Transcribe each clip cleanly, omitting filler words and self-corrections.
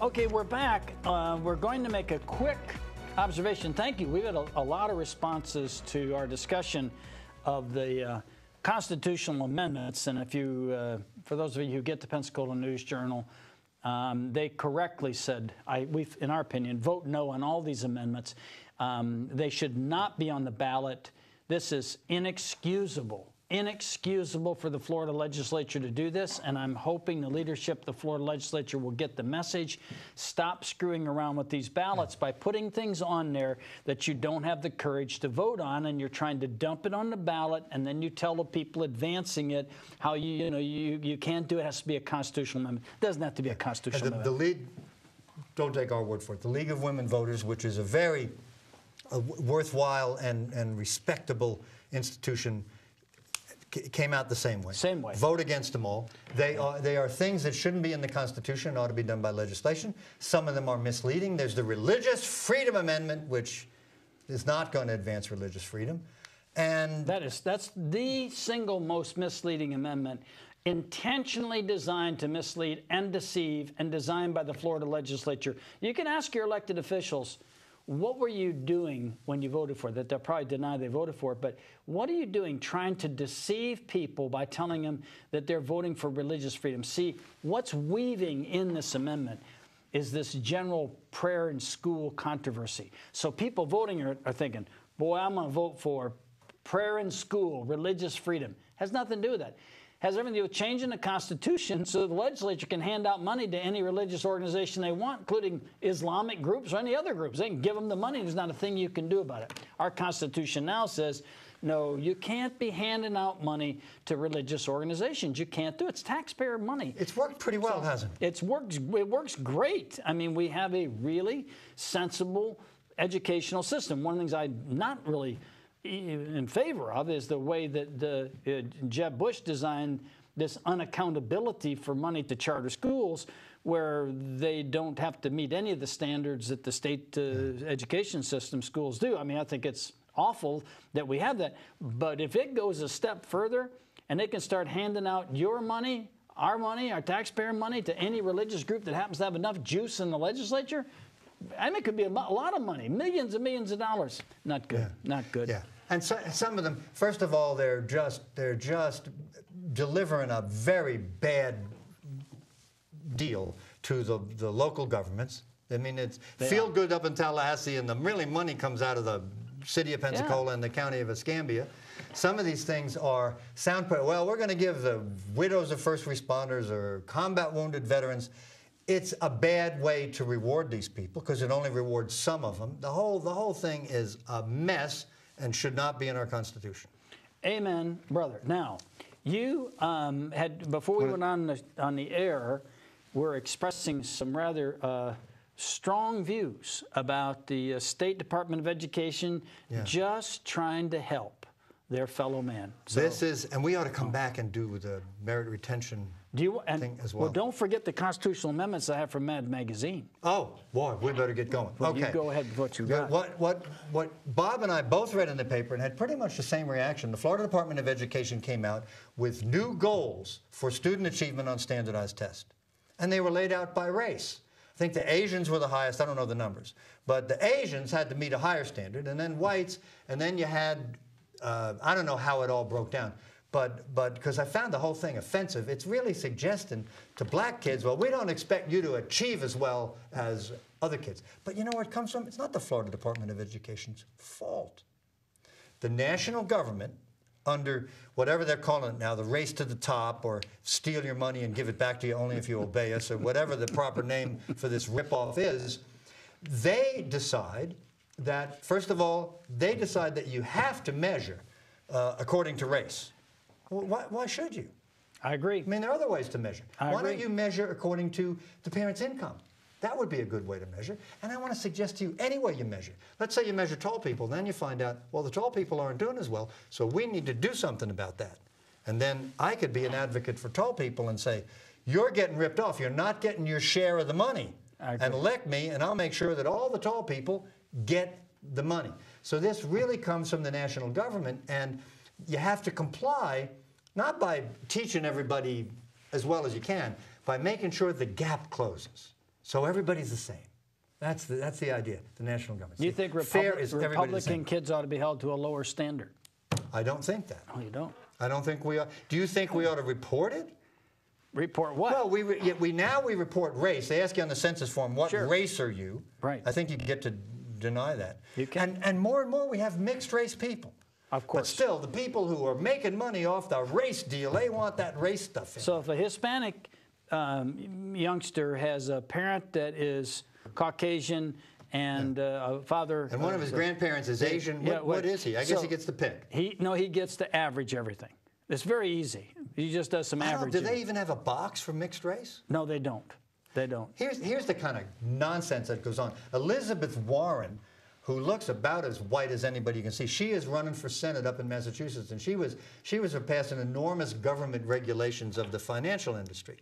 Okay, we're back. We're going to make a quick observation. Thank you. We've had a lot of responses to our discussion of the constitutional amendments. And if you, for those of you who get the Pensacola News Journal, they correctly said, in our opinion, vote no on all these amendments. They should not be on the ballot. This is inexcusable for the Florida legislature to do this, and I'm hoping the leadership of the Florida legislature will get the message. Stop screwing around with these ballots by putting things on there that you don't have the courage to vote on, and you're trying to dump it on the ballot, and then you tell the people advancing it how you can't do it. It has to be a constitutional amendment. It doesn't have to be a constitutional amendment. The League, don't take our word for it, the League of Women Voters, which is a very worthwhile and respectable institution, came out the same way. Same way. Vote against them all. They are things that shouldn't be in the Constitution, ought to be done by legislation. Some of them are misleading. There's the Religious Freedom Amendment, which is not going to advance religious freedom. And that's the single most misleading amendment, intentionally designed to mislead and deceive, and designed by the Florida legislature. You can ask your elected officials, what were you doing when you voted for it? That they'll probably deny they voted for it, but what are you doing trying to deceive people by telling them that they're voting for religious freedom? See, what's weaving in this amendment is this general prayer in school controversy. So people voting are thinking, boy, I'm going to vote for prayer in school, religious freedom. Has nothing to do with that. Has everything to do with changing the Constitution so the legislature can hand out money to any religious organization they want, including Islamic groups or any other groups. They can give them the money. There's not a thing you can do about it. Our Constitution now says, no, you can't be handing out money to religious organizations. You can't do it. It's taxpayer money. It's worked pretty well, hasn't it? It works great. I mean, we have a really sensible educational system. One of the things I'm not really in favor of is the way that Jeb Bush designed this unaccountability for money to charter schools, where they don't have to meet any of the standards that the state education system schools do. I mean, I think it's awful that we have that. But if it goes a step further and they can start handing out your money, our taxpayer money to any religious group that happens to have enough juice in the legislature, I mean, it could be a lot of money, millions and millions of dollars. Not good. Yeah. Not good. Yeah. And so, some of them, first of all, they're just delivering a very bad deal to the local governments. I mean, it's feel good up in Tallahassee, and the really money comes out of the city of Pensacola and the county of Escambia. Some of these things are well, we're going to give the widows of first responders or combat wounded veterans. It's a bad way to reward these people because it only rewards some of them. The whole thing is a mess and should not be in our Constitution. Amen, brother. Now, you had, before we went on the air, were expressing some rather strong views about the State Department of Education just trying to help their fellow man. So, and we ought to come back and do the merit retention thing as well. Well, don't forget the constitutional amendments I have from Mad Magazine. Oh, boy, we better get going. Well, okay. You go ahead with what you got. What Bob and I both read in the paper and had pretty much the same reaction. The Florida Department of Education came out with new goals for student achievement on standardized tests. And they were laid out by race. I think the Asians were the highest. I don't know the numbers. But the Asians had to meet a higher standard, and then whites, and then you had, I don't know how it all broke down. But because I found the whole thing offensive, it's really suggesting to black kids, well, we don't expect you to achieve as well as other kids. But you know where it comes from? It's not the Florida Department of Education's fault. The national government, under whatever they're calling it now, the race to the top, or steal your money and give it back to you only if you obey us, or whatever the proper name for this ripoff is, they decide that, first of all, they decide that you have to measure according to race. Well, why should you? I agree. I mean, there are other ways to measure. Why don't you measure according to the parent's income? That would be a good way to measure. And I want to suggest to you, any way you measure. Let's say you measure tall people, then you find out, well, the tall people aren't doing as well, so we need to do something about that. And then I could be an advocate for tall people and say, you're getting ripped off. You're not getting your share of the money. And elect me, and I'll make sure that all the tall people get the money. So this really comes from the national government, and you have to comply, not by teaching everybody as well as you can, by making sure the gap closes. So everybody's the same. That's the idea, the national government. You think Republican kids ought to be held to a lower standard? I don't think that. Oh, you don't? I don't think we ought. Do you think we ought to report it? Report what? Well, we report race. They ask you on the census form, what race are you? Right. I think you get to deny that. You can. And more we have mixed race people. Of course. But still, the people who are making money off the race deal, they want that race stuff in. So if a Hispanic youngster has a parent that is Caucasian and a father... And one of his grandparents is Asian, what is he? I guess he gets to pick. He gets to average everything. It's very easy. He just does some averaging. Do they even have a box for mixed race? No, they don't. They don't. Here's the kind of nonsense that goes on. Elizabeth Warren, who looks about as white as anybody you can see, she is running for Senate up in Massachusetts, and she was passing enormous government regulations of the financial industry.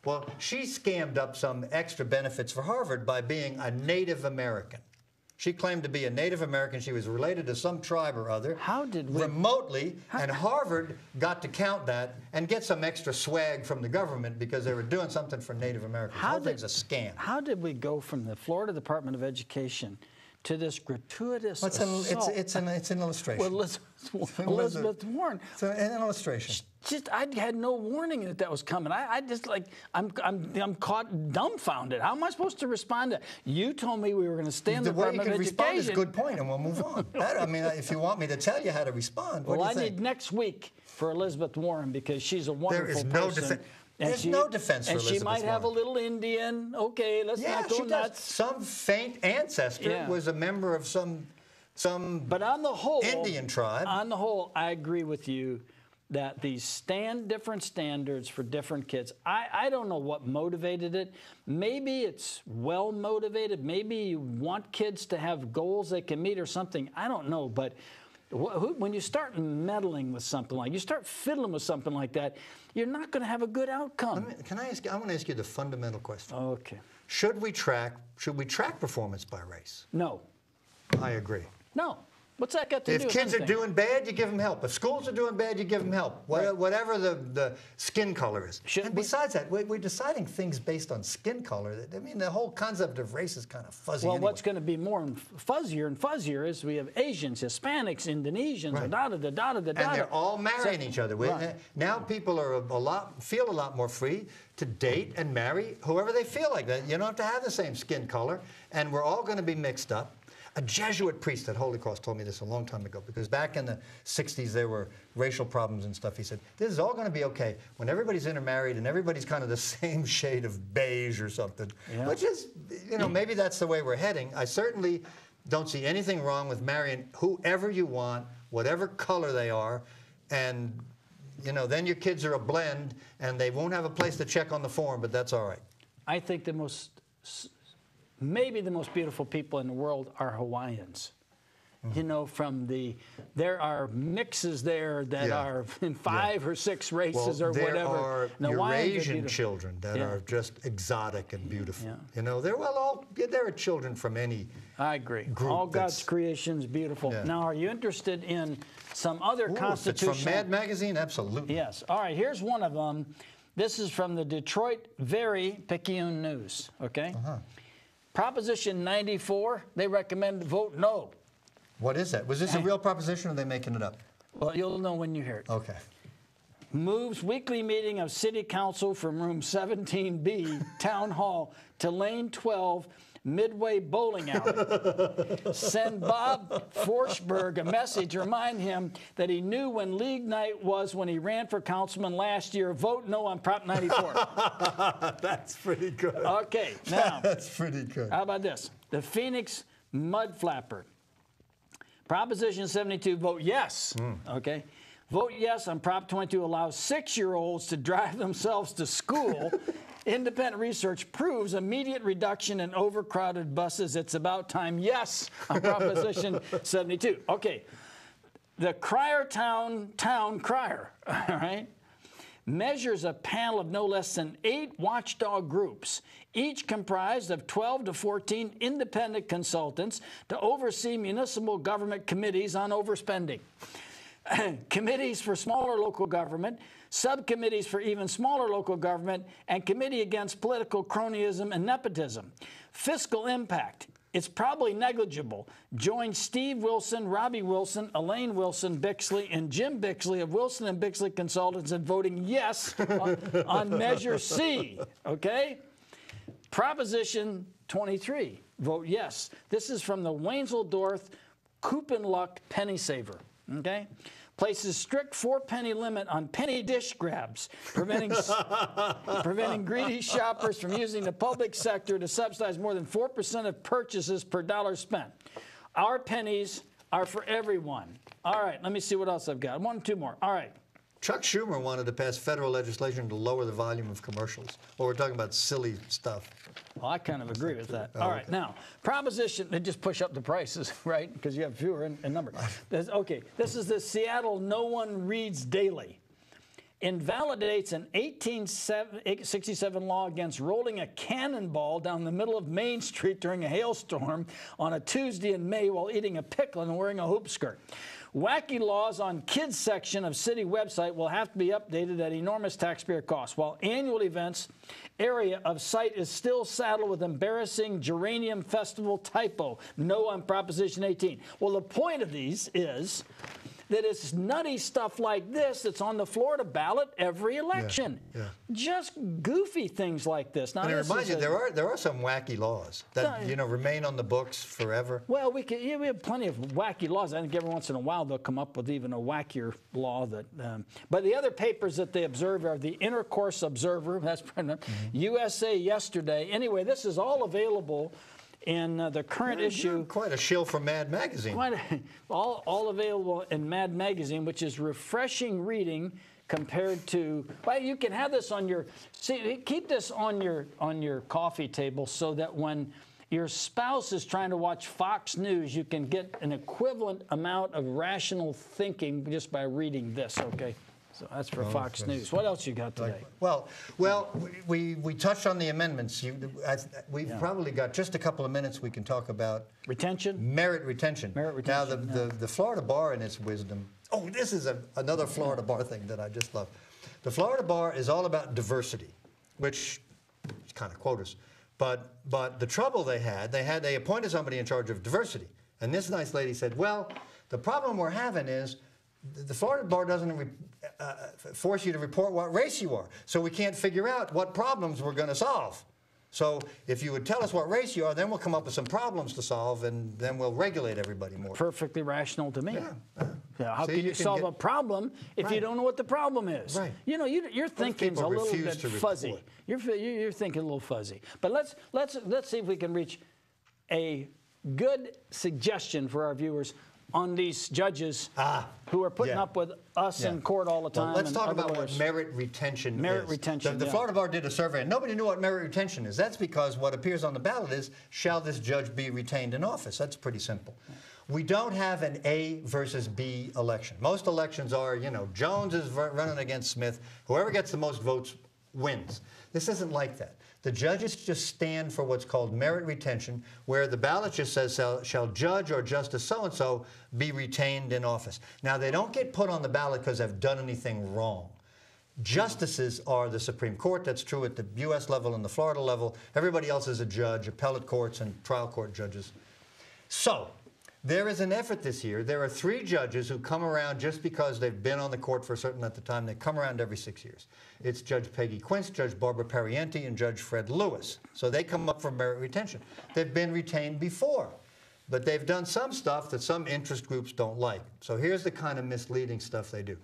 Well, she scammed up some extra benefits for Harvard by being a Native American. She claimed to be a Native American. She was related to some tribe or other. How did we... Remotely, and Harvard got to count that and get some extra swag from the government because they were doing something for Native Americans. The whole thing's a scam. How did we go from the Florida Department of Education to this gratuitous assault? It's an illustration. Well, Elizabeth Warren. It's an illustration. I had no warning that was coming. I'm caught dumbfounded. How am I supposed to respond to? You told me we were going to stay in the Department of Education. The way you can respond is a good point, and we'll move on. I mean, if you want me to tell you how to respond, what do you think? I need next week for Elizabeth Warren because she's a wonderful person. There's no defense for Elizabeth Warren. And she might have a little Indian. Okay, let's not go nuts. Some faint ancestor was a member of some but on the whole, Indian tribe. On the whole, I agree with you that these different standards for different kids. I don't know what motivated it. Maybe it's well motivated. Maybe you want kids to have goals they can meet or something. I don't know, but when you start meddling with something you start fiddling with something like that, you're not going to have a good outcome. I want to ask you the fundamental question. Okay. Should we track performance by race? No. I agree. No. What's that got to do with anything? If kids are doing bad, you give them help. If schools are doing bad, you give them help. Whatever the skin color is. And besides that, we're deciding things based on skin color. I mean, the whole concept of race is kind of fuzzy anyway. What's going to be more fuzzier and fuzzier is we have Asians, Hispanics, Indonesians, and they're all marrying each other. Now people are feel a lot more free to date and marry whoever they feel like. That you don't have to have the same skin color, and we're all going to be mixed up. A Jesuit priest at Holy Cross told me this a long time ago, because back in the 60s there were racial problems and stuff. He said, this is all going to be okay when everybody's intermarried and everybody's kind of the same shade of beige or something. Yeah. Which is, maybe that's the way we're heading. I certainly don't see anything wrong with marrying whoever you want, whatever color they are, and then your kids are a blend and they won't have a place to check on the form, but that's all right. I think maybe the most beautiful people in the world are Hawaiians. There are mixes there that are in 5 or 6 races or whatever. There are Eurasian children that are just exotic and beautiful. There are children from any I agree. Group all God's creation is beautiful. Yeah. Now, are you interested in some other constitutional? It's from Mad Magazine? Absolutely. Yes. All right, here's one of them. This is from the Detroit Very-Picayune News, okay? Proposition 94, they recommend vote no. What is that? Was this a real proposition or are they making it up? Well, you'll know when you hear it. Okay. Moves weekly meeting of City Council from room 17B, Town Hall, to lane 12, Midway Bowling Alley. Send Bob Forsberg a message, remind him that he knew when league night was when he ran for councilman last year. Vote no on Prop 94. That's pretty good. Okay, now. That's pretty good. How about this? The Phoenix Mud Flapper. Proposition 72, vote yes. Okay. Vote yes on Prop 22 allows 6-year-olds to drive themselves to school. Independent research proves immediate reduction in overcrowded buses. It's about time, yes, on Proposition 72. Okay, the Town Crier, all right, measures a panel of no less than 8 watchdog groups, each comprised of 12 to 14 independent consultants to oversee municipal government committees on overspending. Committees for smaller local government, subcommittees for even smaller local government, and committee against political cronyism and nepotism. Fiscal impact. It's probably negligible. Join Steve Wilson, Robbie Wilson, Elaine Wilson Bixley, and Jim Bixley of Wilson and Bixley Consultants in voting yes on Measure C. Okay? Proposition 23. Vote yes. This is from the Waynesville-Dorth Coupon Luck Penny Saver. Okay? Places strict 4-penny limit on penny dish grabs, preventing greedy shoppers from using the public sector to subsidize more than 4% of purchases per dollar spent. Our pennies are for everyone. All right, let me see what else I've got. 1 or 2 more. All right. Chuck Schumer wanted to pass federal legislation to lower the volume of commercials. Well, we're talking about silly stuff. Well, I kind of agree with that. All right, now, proposition, they just push up the prices, right? Because you have fewer in number. Okay, this is the Seattle No One Reads Daily. Invalidates an 1867 law against rolling a cannonball down the middle of Main Street during a hailstorm on a Tuesday in May while eating a pickle and wearing a hoop skirt. Wacky laws on kids section of city website will have to be updated at enormous taxpayer costs, while annual events area of site is still saddled with embarrassing geranium festival typo. No on Proposition 18. Well, the point of these is that it's nutty stuff like this that's on the Florida ballot every election. Yeah, yeah. Just goofy things like this. Now, and it reminds you, there are some wacky laws that remain on the books forever. Well, we have plenty of wacky laws. I think every once in a while they'll come up with even a wackier law. That. But the other papers that they observe are the Intercourse Observer. That's USA Yesterday. Anyway, this is all available in the current issue. Quite a shill for Mad Magazine. All available in Mad Magazine, which is refreshing reading compared to. Well, you can have this on your. Keep this on your coffee table so that when your spouse is trying to watch Fox News, you can get an equivalent amount of rational thinking just by reading this. Okay. So that's for Fox News. What else you got today? Well, we touched on the amendments. We've probably got just a couple of minutes we can talk about retention. Merit retention. Merit retention. Now, the Florida Bar in its wisdom. Oh, this is another Florida Bar thing that I just love. The Florida Bar is all about diversity, which is kind of quotas. But the trouble they appointed somebody in charge of diversity, and this nice lady said, well, the problem we're having is the Florida Bar doesn't force you to report what race you are, so we can't figure out what problems we're going to solve. So if you would tell us what race you are, then we'll come up with some problems to solve, and then we'll regulate everybody more. Perfectly rational to me. Yeah. How can you solve a problem if you don't know what the problem is? Right. You know, your thinking's a little bit fuzzy. You're thinking a little fuzzy. But let's see if we can reach a good suggestion for our viewers on these judges who are putting up with us in court all the time. Well, let's talk about what merit retention is. Merit retention, The Florida Bar did a survey, and nobody knew what merit retention is. That's because what appears on the ballot is, shall this judge be retained in office? That's pretty simple. We don't have an A versus B election. Most elections are, Jones is running against Smith. Whoever gets the most votes wins. This isn't like that. The judges just stand for what's called merit retention, where the ballot just says, shall Judge or Justice so-and-so be retained in office. Now, they don't get put on the ballot because they've done anything wrong. Justices are the Supreme Court. That's true at the U.S. level and the Florida level. Everybody else is a judge, appellate courts and trial court judges. So, there is an effort this year. There are 3 judges who come around just because they've been on the court for a certain amount of time. They come around every 6 years. It's Judge Peggy Quince, Judge Barbara Pariente, and Judge Fred Lewis. So they come up for merit retention. They've been retained before, but they've done some stuff that some interest groups don't like. So here's the kind of misleading stuff they do.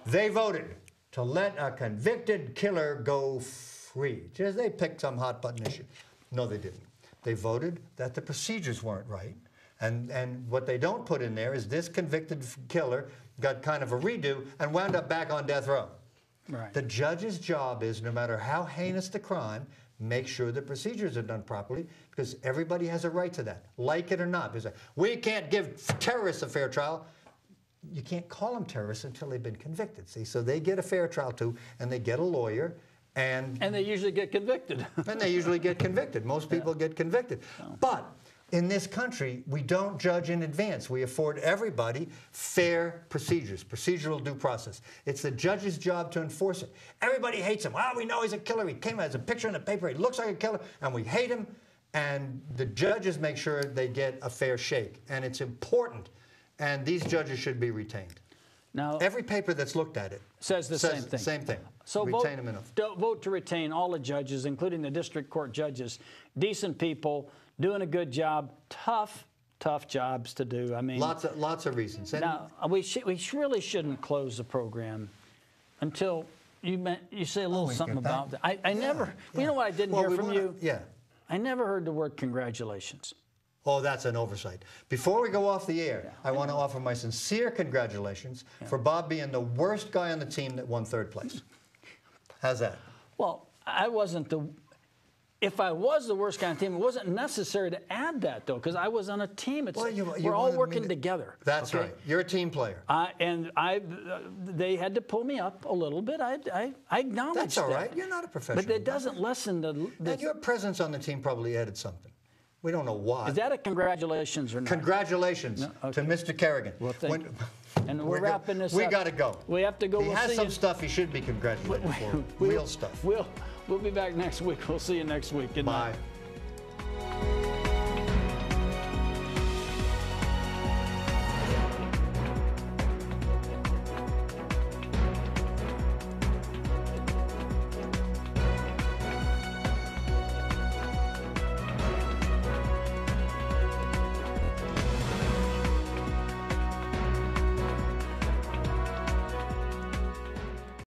They voted to let a convicted killer go free. Just they picked some hot-button issue. No, they didn't. They voted that the procedures weren't right. And what they don't put in there is this convicted killer got kind of a redo and wound up back on death row. Right. The judge's job is, no matter how heinous the crime, make sure the procedures are done properly, because everybody has a right to that, like it or not. Because we can't give terrorists a fair trial. You can't call them terrorists until they've been convicted, see? So they get a fair trial too, and they get a lawyer. And they usually get convicted. And they usually get convicted. Most people get convicted. But In this country, we don't judge in advance. We afford everybody fair procedures, procedural due process. It's the judge's job to enforce it. Everybody hates him. Well, we know he's a killer. He came out as a picture in the paper. He looks like a killer, and we hate him. And the judges make sure they get a fair shake. And it's important. And these judges should be retained. Now, every paper that's looked at it says the same thing. Same thing. So retain them enough. Vote to retain all the judges, including the district court judges. Decent people, doing a good job. Tough jobs to do. I mean, lots of reasons. And now we really shouldn't close the program until you say a little something about that. I never. You know what I didn't hear from you? Yeah. I never heard the word congratulations. Oh, that's an oversight. Before we go off the air, I want to offer my sincere congratulations for Bob being the worst guy on the team that won 3rd place. How's that? Well, I wasn't the... If I was the worst guy on the team, it wasn't necessary to add that, though, because I was on a team. We're all working together. That's right. You're a team player. They had to pull me up a little bit. I acknowledge That's all right. You're not a professional. But it doesn't lessen the... And your presence on the team probably added something. We don't know why. Is that a congratulations or not? Congratulations to Mr. Kerrigan. Well, thank you. And we're wrapping this up. We got to go. We have to go. He has some stuff he should be congratulated for. Real stuff. We'll be back next week. We'll see you next week. Good night. Bye.